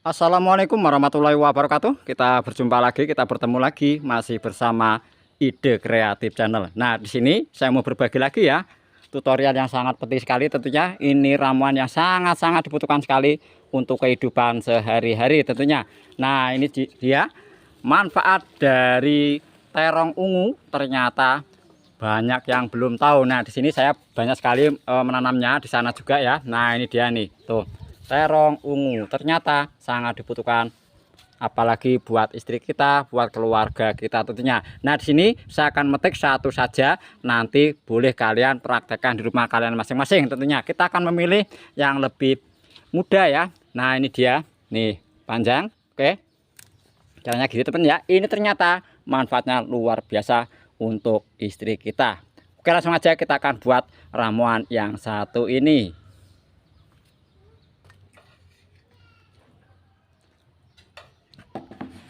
Assalamualaikum warahmatullahi wabarakatuh. Kita berjumpa lagi, kita bertemu lagi masih bersama Ide Kreatif Channel. Nah, di sini saya mau berbagi lagi ya tutorial yang sangat penting sekali tentunya. Ini ramuan yang sangat-sangat dibutuhkan sekali untuk kehidupan sehari-hari tentunya. Nah, ini dia manfaat dari terong ungu, ternyata banyak yang belum tahu. Nah, di sini saya banyak sekali menanamnya, di sana juga ya. Nah, ini dia nih. Tuh. Terong ungu ternyata sangat dibutuhkan apalagi buat istri kita, buat keluarga kita tentunya. Nah, di sini saya akan metik satu saja, nanti boleh kalian praktekkan di rumah kalian masing-masing tentunya. Kita akan memilih yang lebih mudah ya. Nah, ini dia. Nih, panjang. Oke. Caranya gitu teman ya. Ini ternyata manfaatnya luar biasa untuk istri kita. Oke, langsung aja kita akan buat ramuan yang satu ini.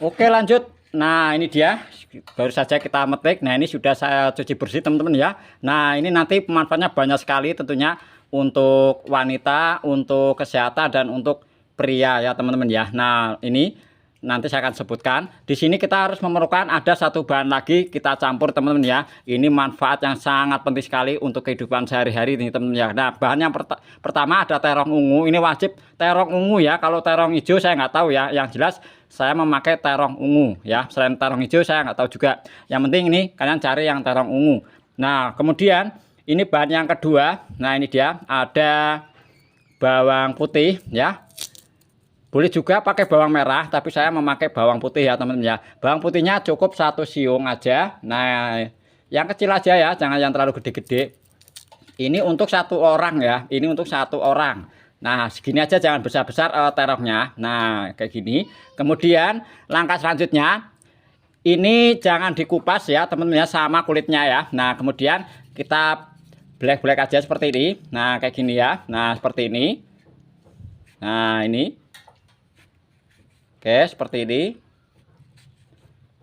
Oke, lanjut. Nah, ini dia baru saja kita metik. Nah, ini sudah saya cuci bersih teman-teman ya. Nah, ini nanti pemanfaatnya banyak sekali tentunya untuk wanita, untuk kesehatan, dan untuk pria ya teman-teman ya. Nah, ini nanti saya akan sebutkan. Di sini kita harus memerlukan ada satu bahan lagi kita campur teman-teman ya. Ini manfaat yang sangat penting sekali untuk kehidupan sehari-hari ini teman-teman ya. Nah, bahan yang pertama ada terong ungu. Ini wajib terong ungu ya. Kalau terong hijau saya nggak tahu ya. Yang jelas saya memakai terong ungu ya. Selain terong hijau saya nggak tahu juga. Yang penting ini kalian cari yang terong ungu. Nah, kemudian ini bahan yang kedua. Nah, ini dia ada bawang putih ya. Boleh juga pakai bawang merah, tapi saya memakai bawang putih ya teman-teman ya. Bawang putihnya cukup 1 siung aja. Nah, yang kecil aja ya, jangan yang terlalu gede-gede. Ini untuk 1 orang ya. Ini untuk 1 orang. Nah, segini aja, jangan besar-besar terongnya. Nah, kayak gini. Kemudian langkah selanjutnya, ini jangan dikupas ya teman-teman ya, sama kulitnya ya. Nah, kemudian kita black-black aja seperti ini. Nah, kayak gini ya. Nah, seperti ini. Nah, ini. Oke, seperti ini.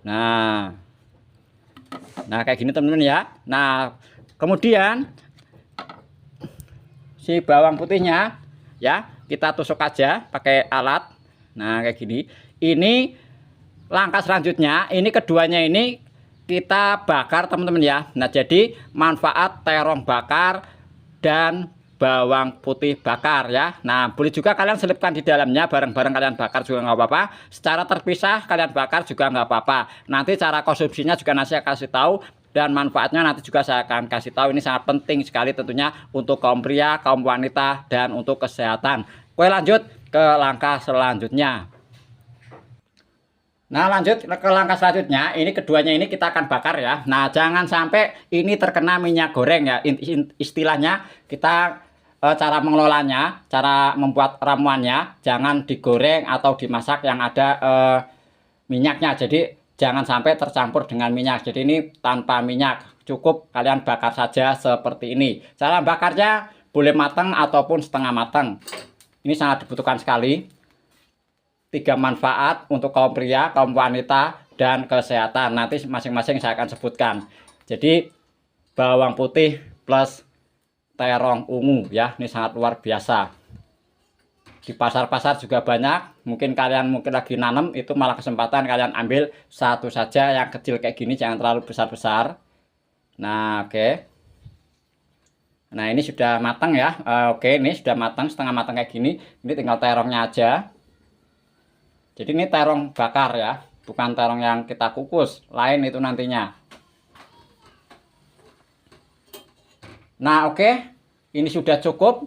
Nah, kayak gini teman-teman ya. Nah, kemudian si bawang putihnya ya kita tusuk aja pakai alat. Nah, kayak gini. Ini langkah selanjutnya, ini keduanya ini kita bakar teman-teman ya. Nah, jadi manfaat terong bakar dan bawang putih bakar ya. Nah, boleh juga kalian selipkan di dalamnya bareng-bareng kalian bakar juga nggak apa-apa. Secara terpisah kalian bakar juga nggak apa-apa. Nanti cara konsumsinya juga nanti saya kasih tahu, dan manfaatnya nanti juga saya akan kasih tahu. Ini sangat penting sekali tentunya untuk kaum pria, kaum wanita, dan untuk kesehatan. Oke, lanjut ke langkah selanjutnya. Nah, lanjut ke langkah selanjutnya. Ini keduanya ini kita akan bakar ya. Nah, jangan sampai ini terkena minyak goreng ya. Istilahnya kita cara mengelolanya, cara membuat ramuannya, jangan digoreng atau dimasak yang ada minyaknya. Jadi jangan sampai tercampur dengan minyak. Jadi ini tanpa minyak, cukup kalian bakar saja seperti ini. Cara bakarnya boleh matang ataupun setengah matang. Ini sangat dibutuhkan sekali. 3 manfaat untuk kaum pria, kaum wanita, dan kesehatan. Nanti masing-masing saya akan sebutkan. Jadi bawang putih plus terong ungu ya, ini sangat luar biasa. Di pasar-pasar juga banyak. Mungkin kalian lagi nanam, itu malah kesempatan kalian ambil satu saja yang kecil kayak gini, jangan terlalu besar-besar. Nah, oke. Nah, ini sudah matang ya. Oke, ini sudah matang, setengah matang kayak gini. Ini tinggal terongnya aja. Jadi ini terong bakar ya, bukan terong yang kita kukus, lain itu nantinya. Nah, oke, ini sudah cukup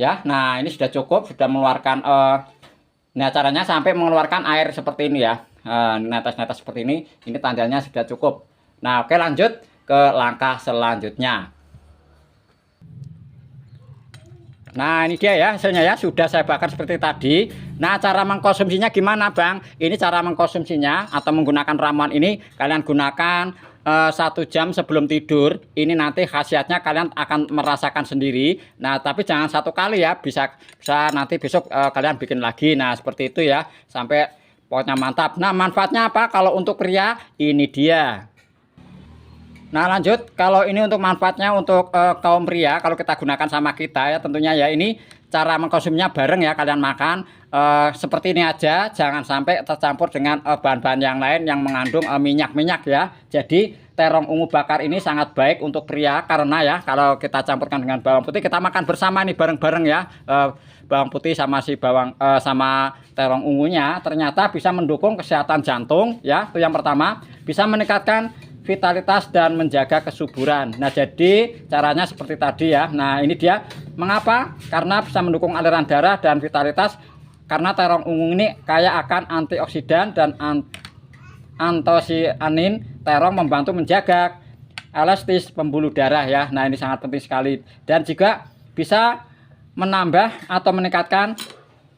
ya. Nah, ini sudah cukup, sudah mengeluarkan nah, caranya sampai mengeluarkan air seperti ini ya. Netes-netes seperti ini tandanya sudah cukup. Nah, oke, lanjut ke langkah selanjutnya. Nah, ini dia ya hasilnya ya, sudah saya bakar seperti tadi. Nah, cara mengkonsumsinya gimana Bang? Ini cara mengkonsumsinya atau menggunakan ramuan ini kalian gunakan 1 jam sebelum tidur. Ini nanti khasiatnya kalian akan merasakan sendiri. Nah, tapi jangan satu kali ya, bisa nanti besok kalian bikin lagi. Nah, seperti itu ya, sampai pokoknya mantap. Nah, manfaatnya apa kalau untuk pria? Ini dia. Nah, lanjut, kalau ini untuk manfaatnya untuk kaum pria, kalau kita gunakan sama kita ya tentunya ya, ini cara mengkonsumsinya bareng ya, kalian makan seperti ini aja, jangan sampai tercampur dengan bahan-bahan yang lain yang mengandung minyak-minyak ya. Jadi terong ungu bakar ini sangat baik untuk pria, karena ya kalau kita campurkan dengan bawang putih, kita makan bersama nih bareng-bareng ya, bawang putih sama si bawang sama terong ungunya ternyata bisa mendukung kesehatan jantung ya. Itu yang pertama, bisa meningkatkan vitalitas dan menjaga kesuburan. Nah, jadi caranya seperti tadi ya. Nah, ini dia mengapa? Karena bisa mendukung aliran darah dan vitalitas, karena terong ungu ini kaya akan antioksidan dan antosianin. Terong membantu menjaga elastis pembuluh darah ya. Nah, ini sangat penting sekali, dan juga bisa menambah atau meningkatkan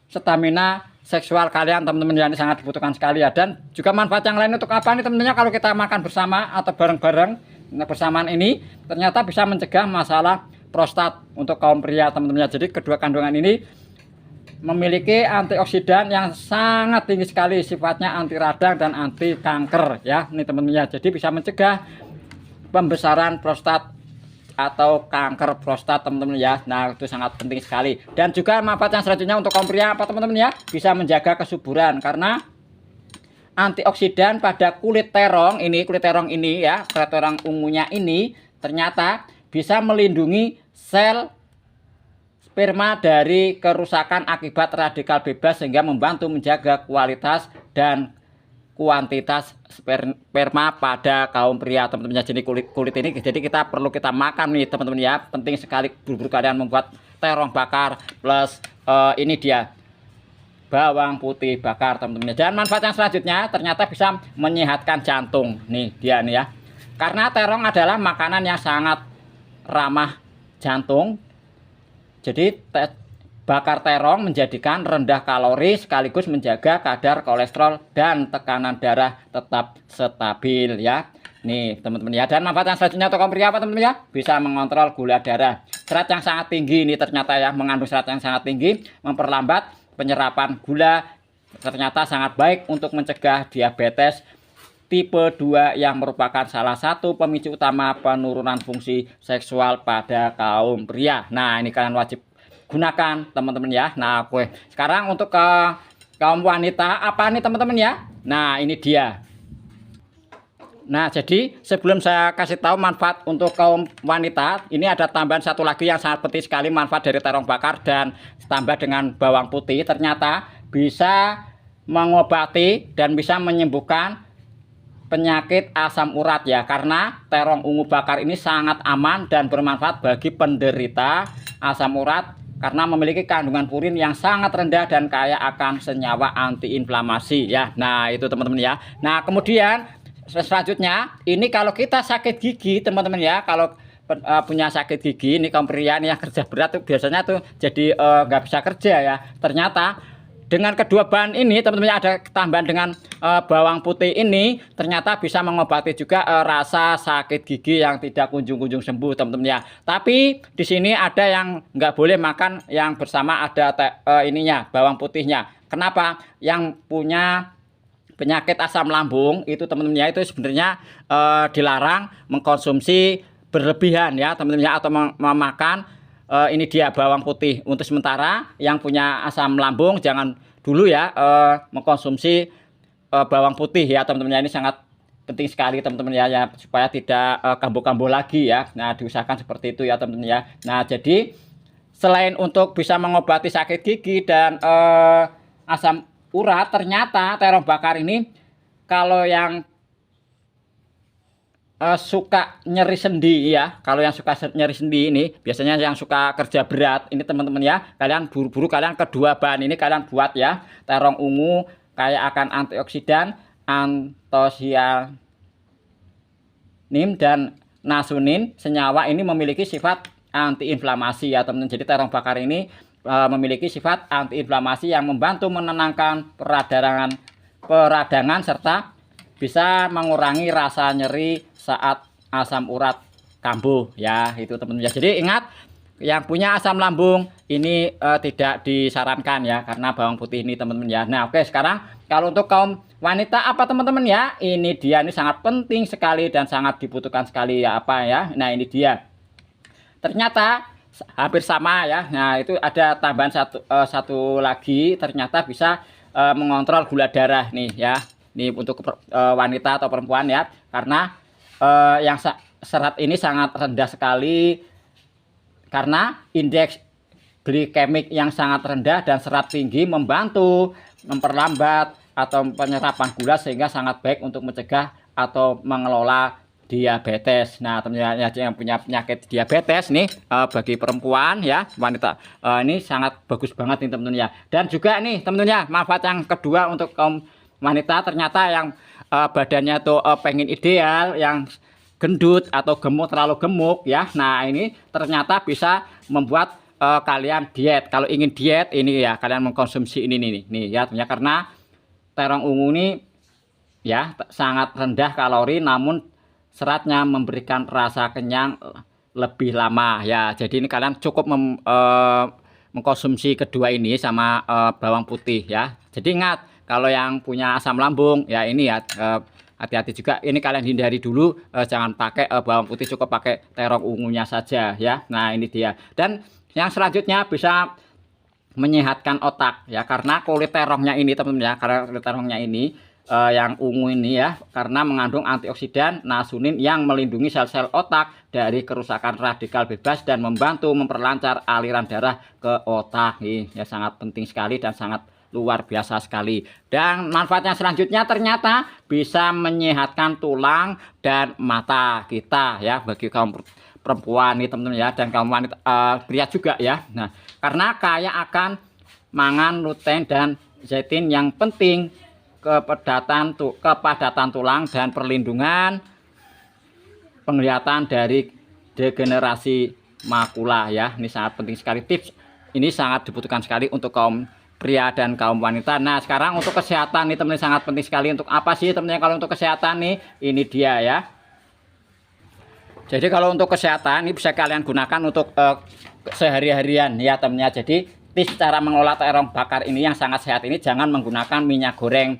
stamina seksual kalian teman-teman ya. Ini sangat dibutuhkan sekali ya. Dan juga manfaat yang lain untuk apa nih teman-teman, kalau kita makan bersama atau bareng-bareng. Nah, bersamaan ini ternyata bisa mencegah masalah prostat untuk kaum pria teman-teman ya. Jadi kedua kandungan ini memiliki antioksidan yang sangat tinggi sekali, sifatnya anti radang dan anti kanker ya. Ini teman-teman ya, jadi bisa mencegah pembesaran prostat atau kanker prostat teman-teman ya. Nah, itu sangat penting sekali. Dan juga manfaat yang selanjutnya untuk kaum pria apa teman-teman ya, bisa menjaga kesuburan, karena antioksidan pada kulit terong ini ya, terong ungunya ini ternyata bisa melindungi sel sperma dari kerusakan akibat radikal bebas, sehingga membantu menjaga kualitas dan kuantitas sperma pada kaum pria teman-teman ya. Jadi kulit ini jadi kita perlu kita makan nih teman-teman ya. Penting sekali buru-buru kalian membuat terong bakar plus ini dia bawang putih bakar teman-teman. Dan manfaat yang selanjutnya ternyata bisa menyehatkan jantung. Nih dia nih ya, karena terong adalah makanan yang sangat ramah jantung. Jadi bakar terong menjadikan rendah kalori sekaligus menjaga kadar kolesterol dan tekanan darah tetap stabil ya. Nih teman-teman ya. Dan manfaat yang selanjutnya untuk kaum pria apa teman-teman ya, bisa mengontrol gula darah. Serat yang sangat tinggi ini ternyata ya, mengandung serat yang sangat tinggi, memperlambat penyerapan gula, ternyata sangat baik untuk mencegah diabetes tipe 2 yang merupakan salah satu pemicu utama penurunan fungsi seksual pada kaum pria. Nah, ini kalian wajib gunakan teman-teman ya. Nah, oke. Sekarang untuk ke kaum wanita apa nih teman-teman ya. Nah, ini dia. Nah, jadi sebelum saya kasih tahu manfaat untuk kaum wanita, ini ada tambahan satu lagi yang sangat penting sekali manfaat dari terong bakar dan tambah dengan bawang putih. Ternyata bisa mengobati dan bisa menyembuhkan penyakit asam urat ya, karena terong ungu bakar ini sangat aman dan bermanfaat bagi penderita asam urat, karena memiliki kandungan purin yang sangat rendah dan kaya akan senyawa antiinflamasi ya. Nah, itu teman-teman ya. Nah, kemudian selanjutnya ini kalau kita sakit gigi teman-teman ya, kalau punya sakit gigi ini kaum pria ini yang kerja berat tuh biasanya tuh jadi nggak bisa kerja ya. Ternyata dengan kedua bahan ini teman-teman ada tambahan dengan bawang putih ini ternyata bisa mengobati juga rasa sakit gigi yang tidak kunjung-kunjung sembuh teman-teman ya. Tapi di sini ada yang nggak boleh makan yang bersama ada ininya bawang putihnya. Kenapa? Yang punya penyakit asam lambung itu teman-teman ya, itu sebenarnya dilarang mengkonsumsi berlebihan ya teman-teman ya, atau memakan ini dia bawang putih. Untuk sementara yang punya asam lambung jangan dulu ya mengkonsumsi bawang putih ya teman-teman ya. Ini sangat penting sekali teman-teman ya, supaya tidak kambuh-kambuh lagi ya. Nah, diusahakan seperti itu ya teman-teman ya. Nah, jadi selain untuk bisa mengobati sakit gigi dan asam urat, ternyata terong bakar ini kalau yang suka nyeri sendi ya, kalau yang suka nyeri sendi ini biasanya yang suka kerja berat ini teman-teman ya, kalian buru-buru kalian kedua bahan ini kalian buat ya. Terong ungu kaya akan antioksidan, antosianin dan nasunin. Senyawa ini memiliki sifat antiinflamasi ya teman-teman. Jadi terong bakar ini memiliki sifat antiinflamasi yang membantu menenangkan peradangan serta bisa mengurangi rasa nyeri saat asam urat kambuh ya, itu teman-teman ya. Jadi ingat, yang punya asam lambung ini tidak disarankan ya, karena bawang putih ini teman-teman ya. Nah, oke, sekarang kalau untuk kaum wanita apa teman-teman ya, ini dia, ini sangat penting sekali dan sangat dibutuhkan sekali ya, apa ya. Nah, ini dia. Ternyata hampir sama ya. Nah, itu ada tambahan satu lagi, ternyata bisa mengontrol gula darah nih ya. Ini untuk wanita atau perempuan ya, karena yang serat ini sangat rendah sekali, karena indeks glikemik yang sangat rendah dan serat tinggi membantu memperlambat atau penyerapan gula, sehingga sangat baik untuk mencegah atau mengelola diabetes. Nah, teman-teman yang punya penyakit diabetes nih, bagi perempuan ya, wanita, ini sangat bagus banget nih teman-teman ya. Dan juga nih teman-teman ya, manfaat yang kedua untuk kaum wanita, ternyata yang badannya tuh pengen ideal, yang gendut atau gemuk, terlalu gemuk ya. Nah, ini ternyata bisa membuat kalian diet. Kalau ingin diet ini ya, kalian mengkonsumsi ini nih ya, karena terong ungu ini ya sangat rendah kalori, namun seratnya memberikan rasa kenyang lebih lama ya. Jadi ini kalian cukup mengkonsumsi kedua ini sama bawang putih ya. Jadi ingat, kalau yang punya asam lambung ya, ini ya hati-hati juga, ini kalian hindari dulu, jangan pakai bawang putih, cukup pakai terong ungunya saja ya. Nah, ini dia. Dan yang selanjutnya bisa menyehatkan otak ya, karena kulit terongnya ini teman-teman ya, karena kulit terongnya ini yang ungu ini ya, karena mengandung antioksidan nasunin yang melindungi sel-sel otak dari kerusakan radikal bebas dan membantu memperlancar aliran darah ke otak nih ya, sangat penting sekali dan sangat luar biasa sekali. Dan manfaatnya selanjutnya ternyata bisa menyehatkan tulang dan mata kita ya, bagi kaum perempuan nih teman-teman ya, dan kaum wanita pria juga ya. Nah, karena kaya akan mangan gluten dan zeatin yang penting kepadatan tulang dan perlindungan penglihatan dari degenerasi makula ya. Ini sangat penting sekali, tips ini sangat dibutuhkan sekali untuk kaum pria dan kaum wanita. Nah, sekarang untuk kesehatan nih teman-teman, sangat penting sekali. Untuk apa sih teman-teman kalau untuk kesehatan nih? Ini dia ya. Jadi kalau untuk kesehatan ini bisa kalian gunakan untuk sehari-harian ya teman-teman. Jadi tips cara mengolah terong bakar ini yang sangat sehat ini, jangan menggunakan minyak goreng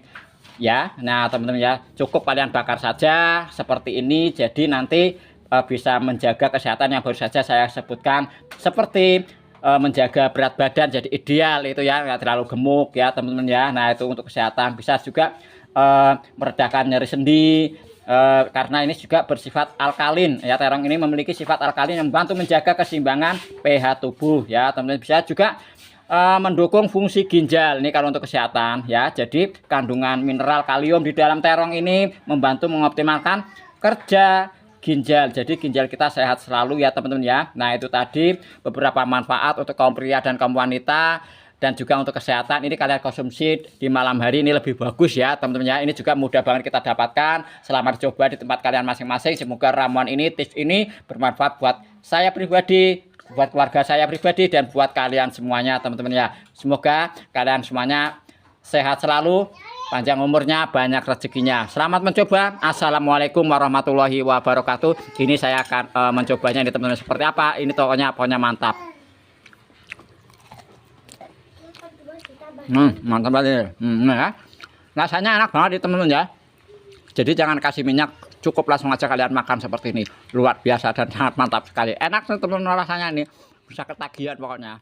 ya. Nah, teman-teman ya, cukup kalian bakar saja seperti ini. Jadi nanti bisa menjaga kesehatan yang baru saja saya sebutkan, seperti menjaga berat badan jadi ideal itu ya, nggak terlalu gemuk ya teman-teman ya. Nah, itu untuk kesehatan. Bisa juga meredakan nyeri sendi, karena ini juga bersifat alkalin ya. Terong ini memiliki sifat alkalin yang membantu menjaga keseimbangan pH tubuh ya teman-teman. Bisa juga mendukung fungsi ginjal ini kalau untuk kesehatan ya. Jadi kandungan mineral kalium di dalam terong ini membantu mengoptimalkan kerja ginjal. Jadi ginjal kita sehat selalu ya teman-teman ya. Nah, itu tadi beberapa manfaat untuk kaum pria dan kaum wanita, dan juga untuk kesehatan. Ini kalian konsumsi di malam hari ini lebih bagus ya teman-teman ya. Ini juga mudah banget kita dapatkan. Selamat coba di tempat kalian masing-masing. Semoga ramuan ini, tips ini bermanfaat buat saya pribadi, buat keluarga saya pribadi, dan buat kalian semuanya teman-teman ya. Semoga kalian semuanya sehat selalu, panjang umurnya, banyak rezekinya. Selamat mencoba. Assalamualaikum warahmatullahi wabarakatuh. Ini saya akan mencobanya ini teman-teman, seperti apa. Ini pokoknya mantap. Mantap banget ya. Rasanya enak banget teman-teman ya. Jadi jangan kasih minyak, cukup langsung aja kalian makan seperti ini. Luar biasa dan sangat mantap sekali. Enak teman-teman rasanya, ini bisa ketagihan pokoknya.